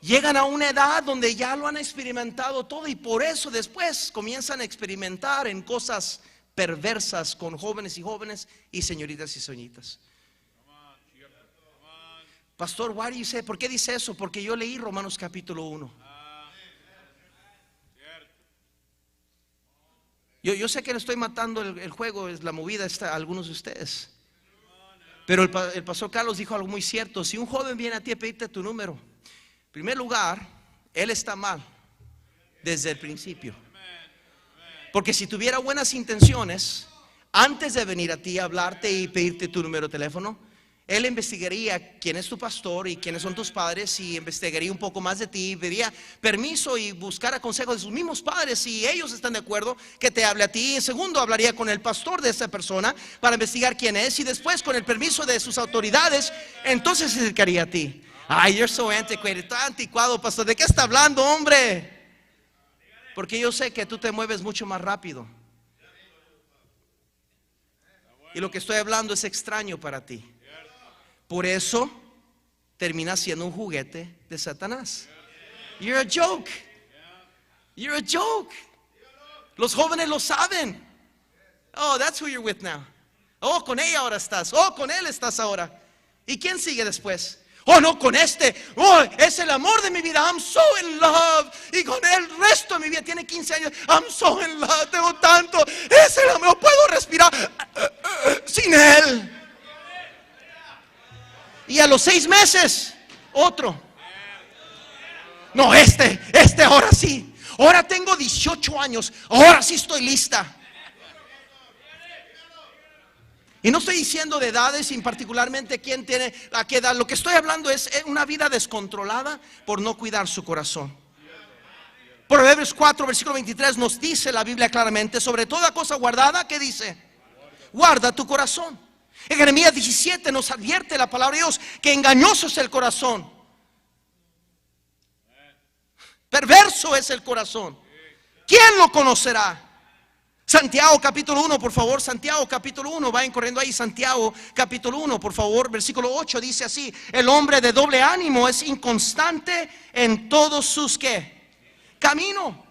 Llegan a una edad donde ya lo han experimentado todo, y por eso después comienzan a experimentar en cosas perversas con jóvenes y jóvenes y señoritas y señoritas. Pastor, why do you say? ¿Por qué dice eso? Porque yo leí Romanos capítulo 1. Yo sé que le estoy matando el juego, es la movida a algunos de ustedes. Pero el pastor Carlos dijo algo muy cierto. Si un joven viene a ti a pedirte tu número, en primer lugar, él está mal desde el principio. Porque si tuviera buenas intenciones, antes de venir a ti a hablarte y pedirte tu número de teléfono, él investigaría quién es tu pastor y quiénes son tus padres, y investigaría un poco más de ti, pediría permiso y buscara consejo de sus mismos padres si ellos están de acuerdo que te hable a ti. En segundo, hablaría con el pastor de esa persona para investigar quién es, y después, con el permiso de sus autoridades, entonces se acercaría a ti. Ay, you're so antiquated, tan anticuado, pastor. ¿De qué está hablando, hombre? Porque yo sé que tú te mueves mucho más rápido, y lo que estoy hablando es extraño para ti. Por eso terminas siendo un juguete de Satanás. You're a joke. You're a joke. Los jóvenes lo saben. Oh, that's who you're with now. Oh, con ella ahora estás. Oh, con él estás ahora. ¿Y quién sigue después? Oh, no, con este. Oh, es el amor de mi vida. I'm so in love. Y con el resto de mi vida, tiene 15 años. I'm so in love. Tengo tanto. Es el amor. No puedo respirar sin él. Y a los 6 meses, otro. No, este ahora sí. Ahora tengo 18 años. Ahora sí estoy lista. Y no estoy diciendo de edades, sin particularmente quién tiene a qué edad. Lo que estoy hablando es una vida descontrolada por no cuidar su corazón. Proverbios 4, versículo 23 nos dice la Biblia claramente: sobre toda cosa guardada, ¿qué dice? Guarda tu corazón. En Jeremías 17 nos advierte la palabra de Dios que engañoso es el corazón, perverso es el corazón. ¿Quién lo conocerá? Santiago capítulo 1, por favor. Santiago capítulo 1, vayan corriendo ahí. Santiago capítulo 1, por favor. Versículo 8 dice así: el hombre de doble ánimo es inconstante en todos sus ¿qué? Camino.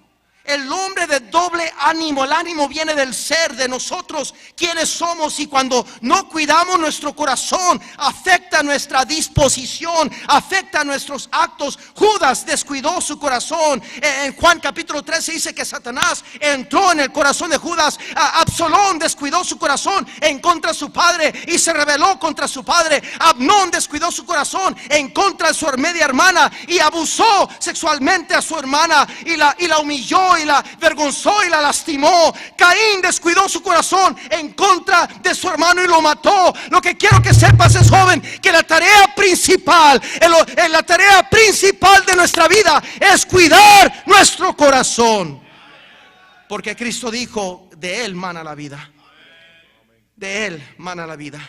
El hombre de doble ánimo, el ánimo viene del ser, de nosotros, quienes somos. Y cuando no cuidamos nuestro corazón, afecta nuestra disposición, afecta nuestros actos. Judas descuidó su corazón. En Juan capítulo 13 dice que Satanás entró en el corazón de Judas. Absalón descuidó su corazón en contra de su padre y se rebeló contra su padre. Abnón descuidó su corazón en contra de su media hermana y abusó sexualmente a su hermana y la humilló y la avergonzó y la lastimó. Caín descuidó su corazón en contra de su hermano y lo mató. Lo que quiero que sepas es, joven, que la tarea principal, la tarea principal de nuestra vida es cuidar nuestro corazón, porque Cristo dijo: de él mana la vida, de él mana la vida.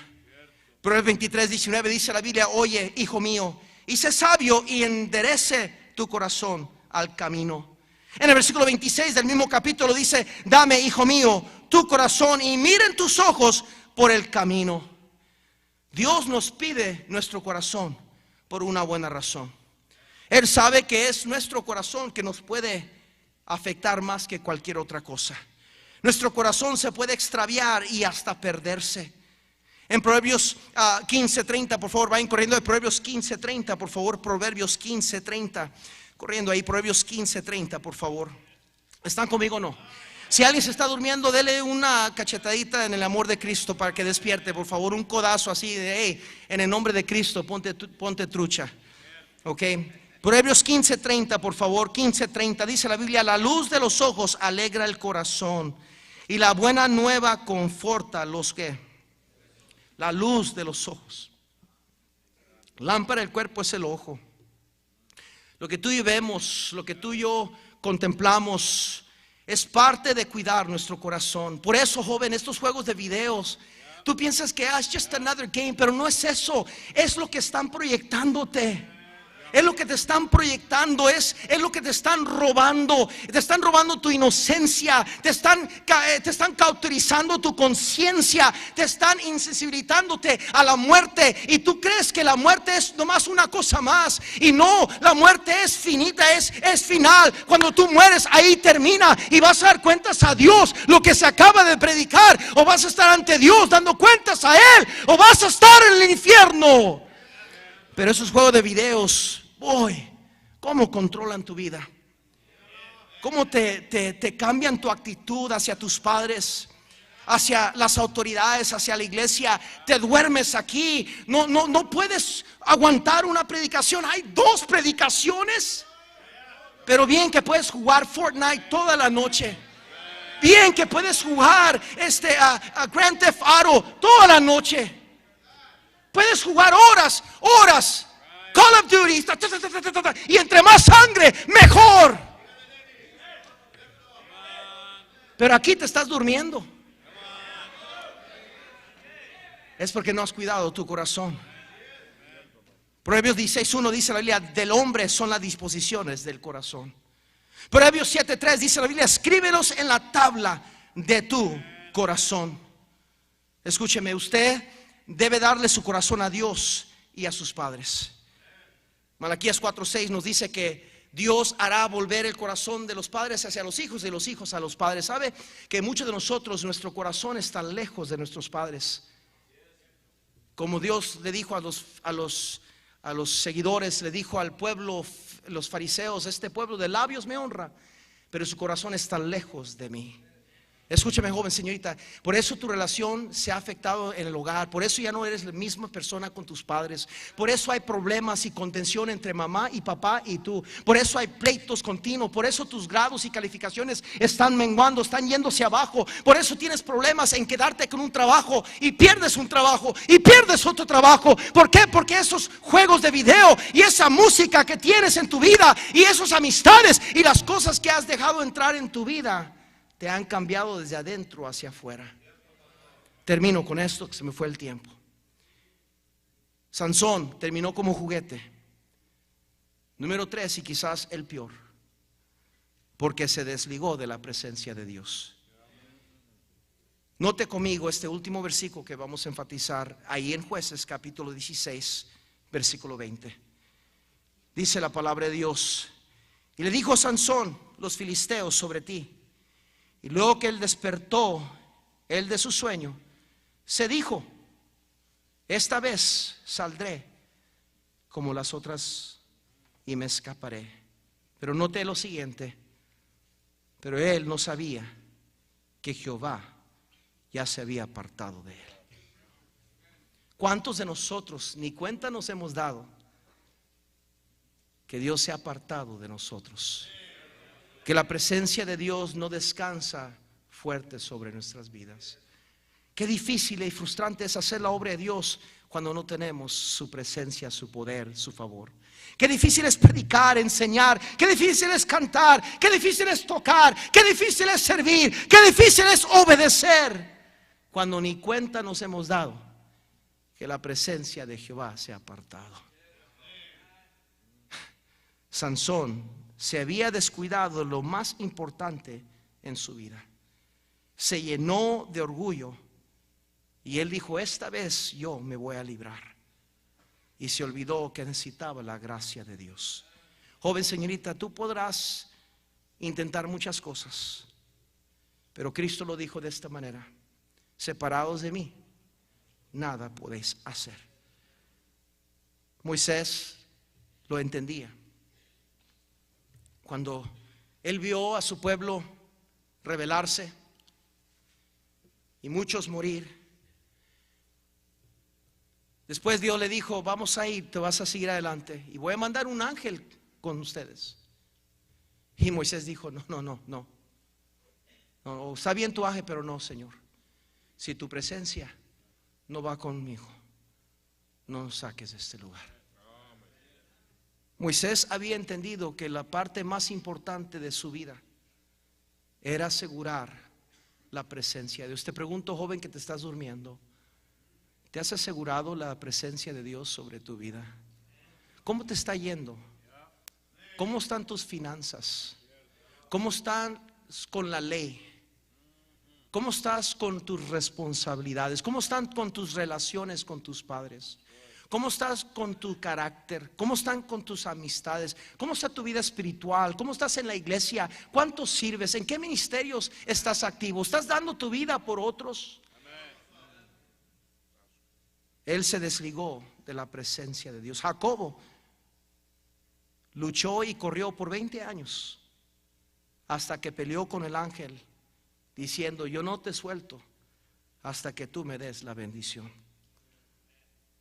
Proverbios 23, 19 dice la Biblia: oye, hijo mío, y sé sabio y enderece tu corazón al camino. En el versículo 26 del mismo capítulo dice: dame, hijo mío, tu corazón y miren tus ojos por el camino. Dios nos pide nuestro corazón por una buena razón. Él sabe que es nuestro corazón que nos puede afectar más que cualquier otra cosa. Nuestro corazón se puede extraviar y hasta perderse. En Proverbios 15:30, por favor, vayan corriendo de Proverbios 15:30, por favor. Proverbios 15:30. Corriendo ahí, Proverbios 15:30, por favor. ¿Están conmigo o no? Si alguien se está durmiendo, dele una cachetadita en el amor de Cristo para que despierte, por favor. Un codazo así de: hey, en el nombre de Cristo, ponte trucha. Ok. Proverbios 15:30, por favor. 15:30 dice la Biblia: la luz de los ojos alegra el corazón, y la buena nueva conforta los que. La luz de los ojos. Lámpara del cuerpo es el ojo. Lo que tú y yo vemos, lo que tú y yo contemplamos, es parte de cuidar nuestro corazón. Por eso, joven, estos juegos de videos, tú piensas que es just another game, pero no es eso. Es lo que están proyectándote. Es lo que te están proyectando, es lo que te están robando. Te están robando tu inocencia, te están cauterizando tu conciencia, te están insensibilizándote a la muerte. Y tú crees que la muerte es nomás una cosa más. Y no, la muerte es finita, es final. Cuando tú mueres, ahí termina. Y vas a dar cuentas a Dios lo que se acaba de predicar. O vas a estar ante Dios dando cuentas a Él, o vas a estar en el infierno. Pero esos juegos de videos, boy, ¿cómo controlan tu vida? ¿Cómo te cambian tu actitud hacia tus padres, hacia las autoridades, hacia la iglesia? Te duermes aquí, no puedes aguantar una predicación. Hay 2 predicaciones. Pero bien que puedes jugar Fortnite toda la noche. Bien que puedes jugar a Grand Theft Auto toda la noche. Puedes jugar horas, Call of Duty, y entre más sangre, mejor. Pero aquí te estás durmiendo. Es porque no has cuidado tu corazón. Proverbios 16:1 dice la Biblia: del hombre son las disposiciones del corazón. Proverbios 7:3 dice la Biblia: escríbelos en la tabla de tu corazón. Escúcheme, usted debe darle su corazón a Dios y a sus padres. Malaquías 4:6 nos dice que Dios hará volver el corazón de los padres hacia los hijos y los hijos a los padres. ¿Sabe que muchos de nosotros, nuestro corazón está lejos de nuestros padres? Como Dios le dijo a los seguidores, le dijo al pueblo, los fariseos: este pueblo de labios me honra, pero su corazón está lejos de mí. Escúchame, joven, señorita, por eso tu relación se ha afectado en el hogar, por eso ya no eres la misma persona con tus padres, por eso hay problemas y contención entre mamá y papá y tú, por eso hay pleitos continuos, por eso tus grados y calificaciones están menguando, están yéndose abajo, por eso tienes problemas en quedarte con un trabajo y pierdes un trabajo y pierdes otro trabajo. ¿Por qué? Porque esos juegos de video y esa música que tienes en tu vida y esas amistades y las cosas que has dejado entrar en tu vida te han cambiado desde adentro hacia afuera. Termino con esto, que se me fue el tiempo. Sansón terminó como juguete. Número 3, y quizás el peor, porque se desligó de la presencia de Dios. Note conmigo este último versículo que vamos a enfatizar ahí en Jueces capítulo 16, versículo 20. Dice la palabra de Dios: y le dijo Sansón, los filisteos sobre ti. Y luego que él despertó, él de su sueño, se dijo: esta vez saldré como las otras y me escaparé. Pero noté lo siguiente: pero él no sabía que Jehová ya se había apartado de él. ¿Cuántos de nosotros ni cuenta nos hemos dado que Dios se ha apartado de nosotros? Que la presencia de Dios no descansa fuerte sobre nuestras vidas. Qué difícil y frustrante es hacer la obra de Dios cuando no tenemos su presencia, su poder, su favor. Qué difícil es predicar, enseñar. Qué difícil es cantar. Qué difícil es tocar. Qué difícil es servir. Qué difícil es obedecer cuando ni cuenta nos hemos dado que la presencia de Jehová se ha apartado. Sansón se había descuidado de lo más importante en su vida. Se llenó de orgullo y él dijo: esta vez yo me voy a librar. Y se olvidó que necesitaba la gracia de Dios. Joven, señorita, tú podrás intentar muchas cosas, pero Cristo lo dijo de esta manera: separados de mí, nada podéis hacer. Moisés lo entendía. Cuando él vio a su pueblo rebelarse y muchos morir, después Dios le dijo: vamos a ir, te vas a seguir adelante y voy a mandar un ángel con ustedes. Y Moisés dijo: no, está bien tu ángel, pero no, Señor, si tu presencia no va conmigo, no nos saques de este lugar. Moisés había entendido que la parte más importante de su vida era asegurar la presencia de Dios. Te pregunto, joven, que te estás durmiendo, ¿te has asegurado la presencia de Dios sobre tu vida? ¿Cómo te está yendo? ¿Cómo están tus finanzas? ¿Cómo están con la ley? ¿Cómo estás con tus responsabilidades? ¿Cómo están con tus relaciones con tus padres? ¿Cómo estás con tu carácter? ¿Cómo están con tus amistades? ¿Cómo está tu vida espiritual? ¿Cómo estás en la iglesia? ¿Cuánto sirves? ¿En qué ministerios estás activo? ¿Estás dando tu vida por otros? Él se desligó de la presencia de Dios. Jacobo luchó y corrió por 20 años hasta que peleó con el ángel diciendo: yo no te suelto hasta que tú me des la bendición.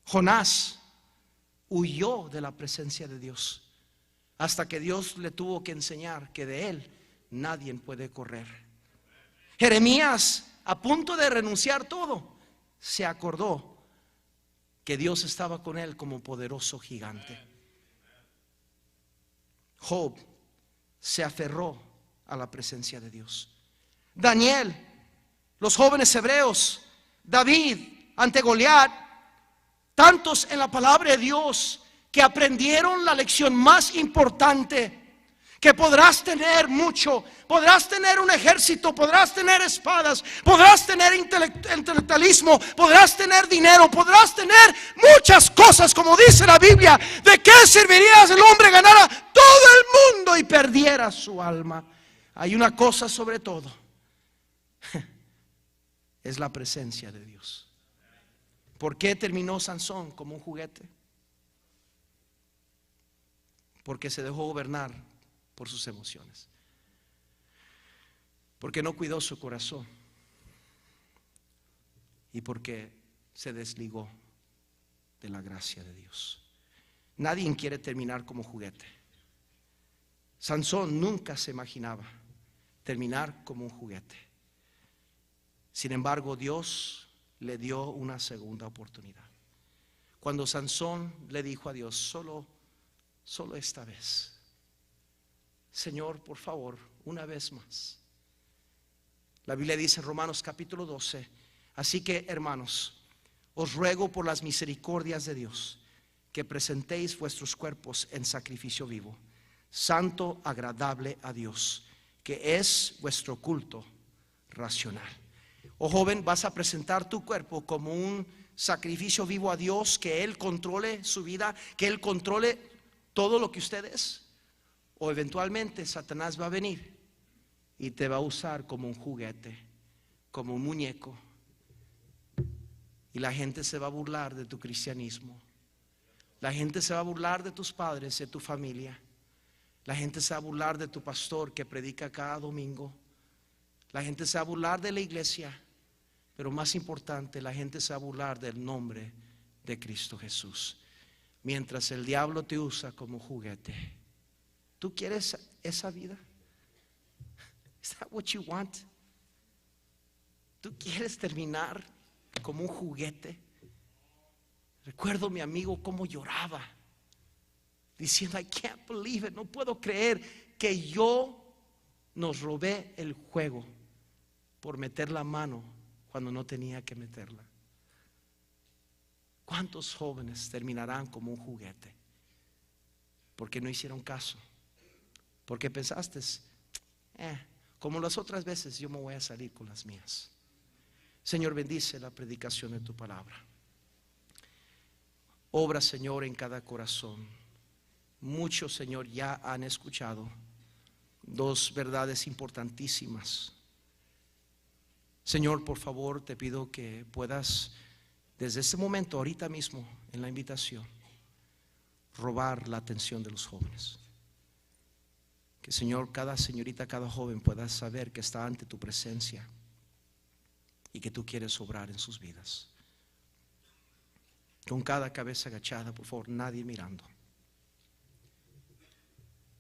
Jonás huyó de la presencia de Dios hasta que Dios le tuvo que enseñar que de él nadie puede correr. Jeremías, a punto de renunciar todo, se acordó que Dios estaba con él como poderoso gigante. Job se aferró a la presencia de Dios. Daniel, los jóvenes hebreos, David ante Goliat, tantos en la palabra de Dios que aprendieron la lección más importante: que podrás tener mucho, podrás tener un ejército, podrás tener espadas, podrás tener intelectualismo, podrás tener dinero, podrás tener muchas cosas, como dice la Biblia. ¿De qué serviría si el hombre ganara todo el mundo y perdiera su alma? Hay una cosa sobre todo: es la presencia de Dios. ¿Por qué terminó Sansón como un juguete? Porque se dejó gobernar por sus emociones. porque no cuidó su corazón y porque se desligó de la gracia de Dios. Nadie quiere terminar como juguete. Sansón nunca se imaginaba terminar como un juguete. Sin embargo, Dios le dio una segunda oportunidad. Cuando Sansón le dijo a Dios, solo esta vez, Señor, por favor, una vez más. La Biblia dice en Romanos capítulo 12, así que, hermanos, os ruego por las misericordias de Dios que presentéis vuestros cuerpos en sacrificio vivo, santo, agradable a Dios, que es vuestro culto racional. Oh joven, vas a presentar tu cuerpo como un sacrificio vivo a Dios, que Él controle su vida, que Él controle todo lo que usted es. O eventualmente Satanás va a venir y te va a usar como un juguete, como un muñeco, y la gente se va a burlar de tu cristianismo. La gente se va a burlar de tus padres, de tu familia. La gente se va a burlar de tu pastor que predica cada domingo. La gente se va a burlar de la iglesia. Pero más importante, la gente se va a burlar del nombre de Cristo Jesús. Mientras el diablo te usa como juguete. ¿Tú quieres esa vida? Is that what you want? ¿Tú quieres terminar como un juguete? Recuerdo mi amigo cómo lloraba, diciendo, I can't believe it, no puedo creer que yo nos robé el juego por meter la mano cuando no tenía que meterla. ¿Cuántos jóvenes terminarán como un juguete? Porque no hicieron caso, porque pensaste, como las otras veces yo me voy a salir con las mías. Señor, bendice la predicación de tu palabra. Obra, Señor, en cada corazón. Muchos, Señor, ya han escuchado dos verdades importantísimas. Señor, por favor, te pido que puedas, desde este momento, ahorita mismo, en la invitación, robar la atención de los jóvenes. Que, Señor, cada señorita, cada joven pueda saber que está ante tu presencia y que tú quieres obrar en sus vidas. Con cada cabeza agachada, por favor, nadie mirando.